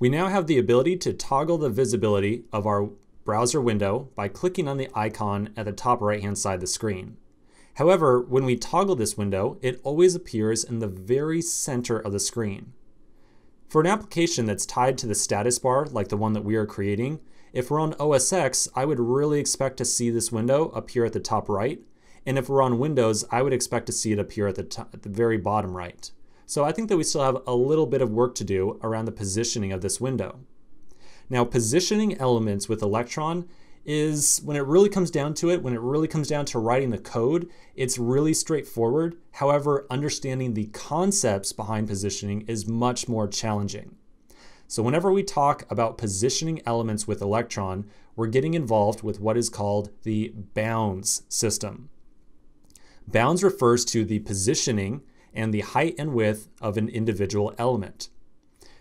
We now have the ability to toggle the visibility of our browser window by clicking on the icon at the top right-hand side of the screen. However, when we toggle this window, it always appears in the very center of the screen. For an application that's tied to the status bar, like the one that we are creating, if we're on OS X, I would really expect to see this window appear at the top right. And if we're on Windows, I would expect to see it appear at the very bottom right. So I think that we still have a little bit of work to do around the positioning of this window. Now, positioning elements with Electron is, when it really comes down to it, when it really comes down to writing the code, it's really straightforward. However, understanding the concepts behind positioning is much more challenging. So whenever we talk about positioning elements with Electron, we're getting involved with what is called the bounds system. Bounds refers to the positioning and the height and width of an individual element.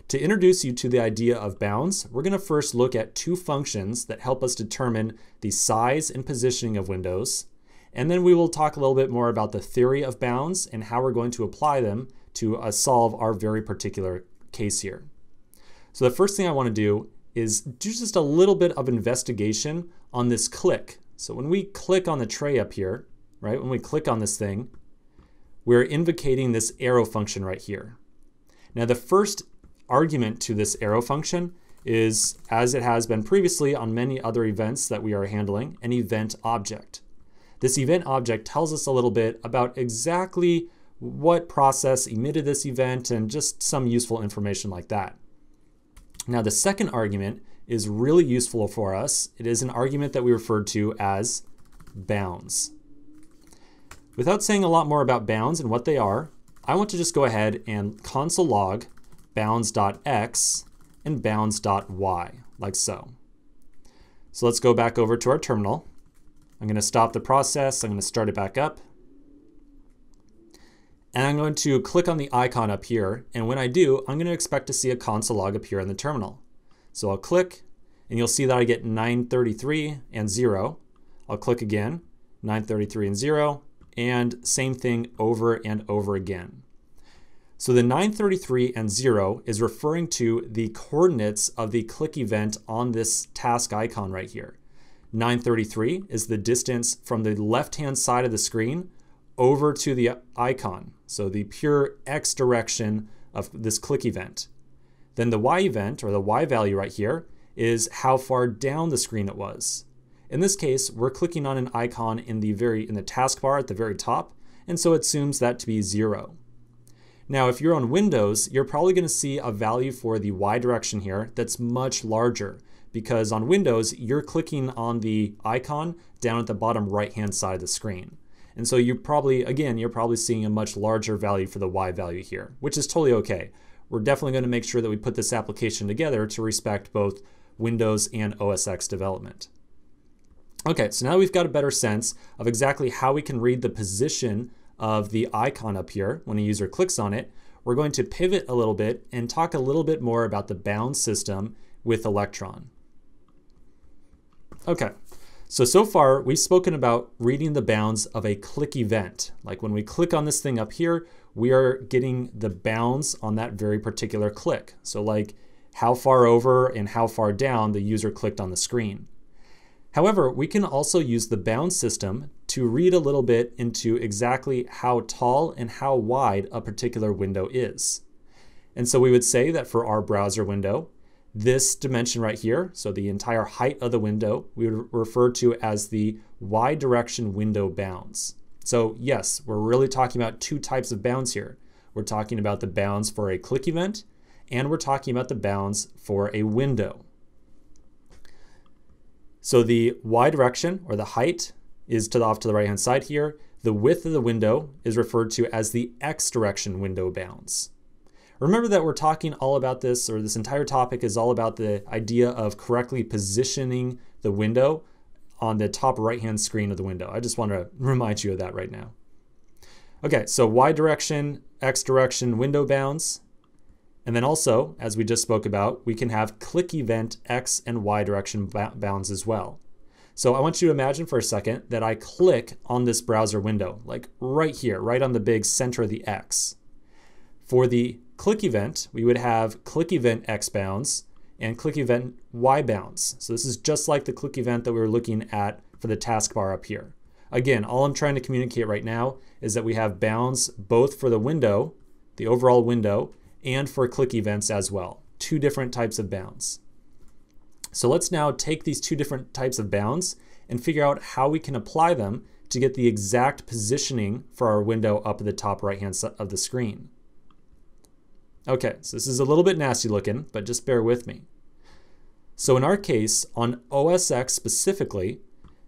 To introduce you to the idea of bounds, we're going to first look at two functions that help us determine the size and positioning of windows, and then we will talk a little bit more about the theory of bounds and how we're going to apply them to solve our very particular case here. So the first thing I want to do is do just a little bit of investigation on this click. So when we click on the tray up here, right, when we click on this thing, we're invocating this arrow function right here. Now the first argument to this arrow function is, as it has been previously on many other events that we are handling, an event object. This event object tells us a little bit about exactly what process emitted this event and just some useful information like that. Now the second argument is really useful for us. It is an argument that we refer to as bounds. Without saying a lot more about bounds and what they are, I want to just go ahead and console log bounds.x and bounds.y, like so. So let's go back over to our terminal. I'm going to stop the process. I'm going to start it back up. And I'm going to click on the icon up here. And when I do, I'm going to expect to see a console log appear in the terminal. So I'll click, and you'll see that I get 933 and 0. I'll click again, 933 and 0, and same thing over and over again. So the 933 and 0 is referring to the coordinates of the click event on this task icon right here. 933 is the distance from the left-hand side of the screen over to the icon, so the pure X direction of this click event. Then the Y event, or the Y value right here, is how far down the screen it was. In this case, we're clicking on an icon in the taskbar at the very top, and so it assumes that to be 0. Now, if you're on Windows, you're probably going to see a value for the Y direction here that's much larger, because on Windows, you're clicking on the icon down at the bottom right-hand side of the screen. And so you're probably seeing a much larger value for the Y value here, which is totally okay. We're definitely going to make sure that we put this application together to respect both Windows and OS X development. Okay, so now we've got a better sense of exactly how we can read the position of the icon up here when a user clicks on it. We're going to pivot a little bit and talk a little bit more about the bounds system with Electron. Okay, so far we've spoken about reading the bounds of a click event. Like when we click on this thing up here, we are getting the bounds on that very particular click. So like how far over and how far down the user clicked on the screen. However, we can also use the bounds system to read a little bit into exactly how tall and how wide a particular window is. And so we would say that for our browser window, this dimension right here, so the entire height of the window, we would refer to as the Y direction window bounds. So yes, we're really talking about two types of bounds here. We're talking about the bounds for a click event, and we're talking about the bounds for a window. So the Y direction, or the height, is off to the right-hand side here. The width of the window is referred to as the X direction window bounds. Remember that we're talking all about this, or this entire topic is all about the idea of correctly positioning the window on the top right-hand screen of the window. I just want to remind you of that right now. Okay, so Y direction, X direction window bounds. And then also, as we just spoke about, we can have click event X and Y direction bounds as well. So I want you to imagine for a second that I click on this browser window, like right here, right on the big center of the X. For the click event, we would have click event X bounds and click event Y bounds. So this is just like the click event that we were looking at for the taskbar up here. Again, all I'm trying to communicate right now is that we have bounds both for the window, the overall window, and for click events as well. Two different types of bounds. So let's now take these two different types of bounds and figure out how we can apply them to get the exact positioning for our window up at the top right-hand side of the screen. Okay, so this is a little bit nasty looking, but just bear with me. So in our case, on OS X specifically,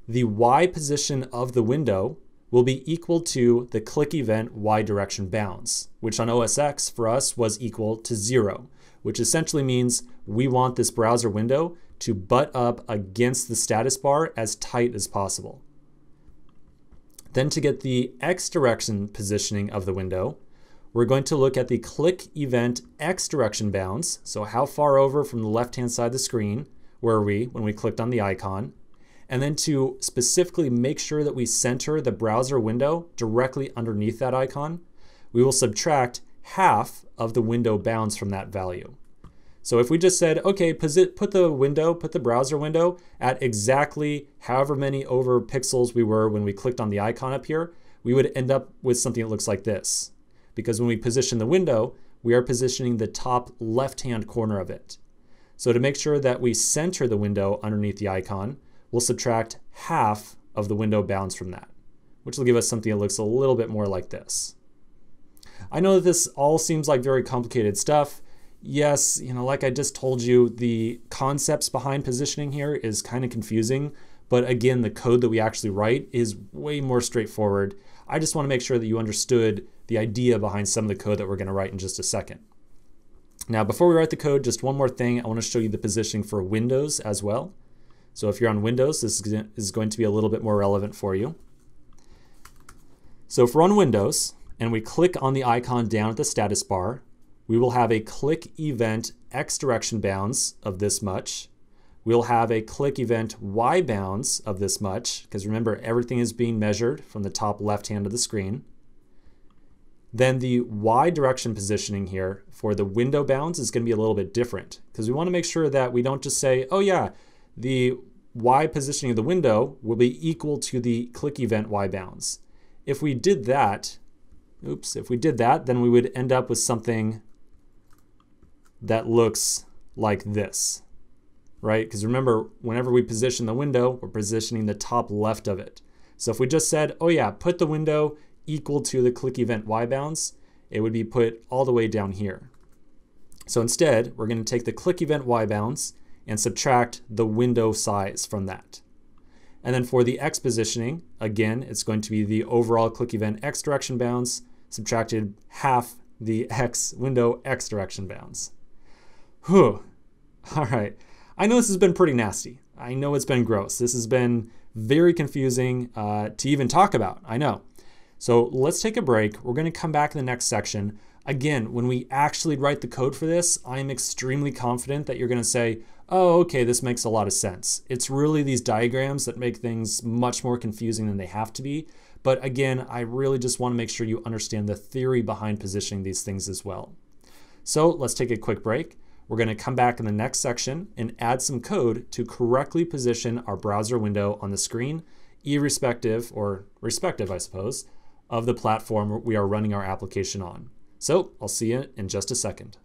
the Y position of the window will be equal to the click event Y direction bounds, which on OS X for us was equal to 0, which essentially means we want this browser window to butt up against the status bar as tight as possible. Then to get the X direction positioning of the window, we're going to look at the click event X direction bounds. So how far over from the left-hand side of the screen were we when we clicked on the icon? And then to specifically make sure that we center the browser window directly underneath that icon, we will subtract half of the window bounds from that value. So if we just said, okay, put the browser window at exactly however many over pixels we were when we clicked on the icon up here, we would end up with something that looks like this. Because when we position the window, we are positioning the top left-hand corner of it. So to make sure that we center the window underneath the icon, we'll subtract half of the window bounds from that, which will give us something that looks a little bit more like this. I know that this all seems like very complicated stuff. Yes, like I just told you, the concepts behind positioning here is kind of confusing, but again, the code that we actually write is way more straightforward. I just want to make sure that you understood the idea behind some of the code that we're going to write in just a second. Now, before we write the code, just one more thing. I want to show you the positioning for Windows as well. So if you're on Windows, this is going to be a little bit more relevant for you. So if we're on Windows and we click on the icon down at the status bar, we will have a click event X direction bounds of this much. We'll have a click event Y bounds of this much, because remember, everything is being measured from the top left hand of the screen. Then the Y direction positioning here for the window bounds is going to be a little bit different, because we want to make sure that we don't just say, oh yeah, the Y positioning of the window will be equal to the click event Y bounds. If we did that, then we would end up with something that looks like this, right? Because remember, whenever we position the window, we're positioning the top left of it. So if we just said, oh yeah, put the window equal to the click event Y bounds, it would be put all the way down here. So instead, we're going to take the click event Y bounds and subtract the window size from that. And then for the X positioning, again, it's going to be the overall click event X direction bounds subtracted half the window X direction bounds. Whew. All right. I know this has been pretty nasty. I know it's been gross. This has been very confusing to even talk about. I know. So let's take a break. We're going to come back in the next section. Again, when we actually write the code for this, I'm extremely confident that you're going to say, oh, okay, this makes a lot of sense. It's really these diagrams that make things much more confusing than they have to be. But again, I really just want to make sure you understand the theory behind positioning these things as well. So let's take a quick break. We're going to come back in the next section and add some code to correctly position our browser window on the screen, irrespective, or respective, I suppose, of the platform we are running our application on. So I'll see you in just a second.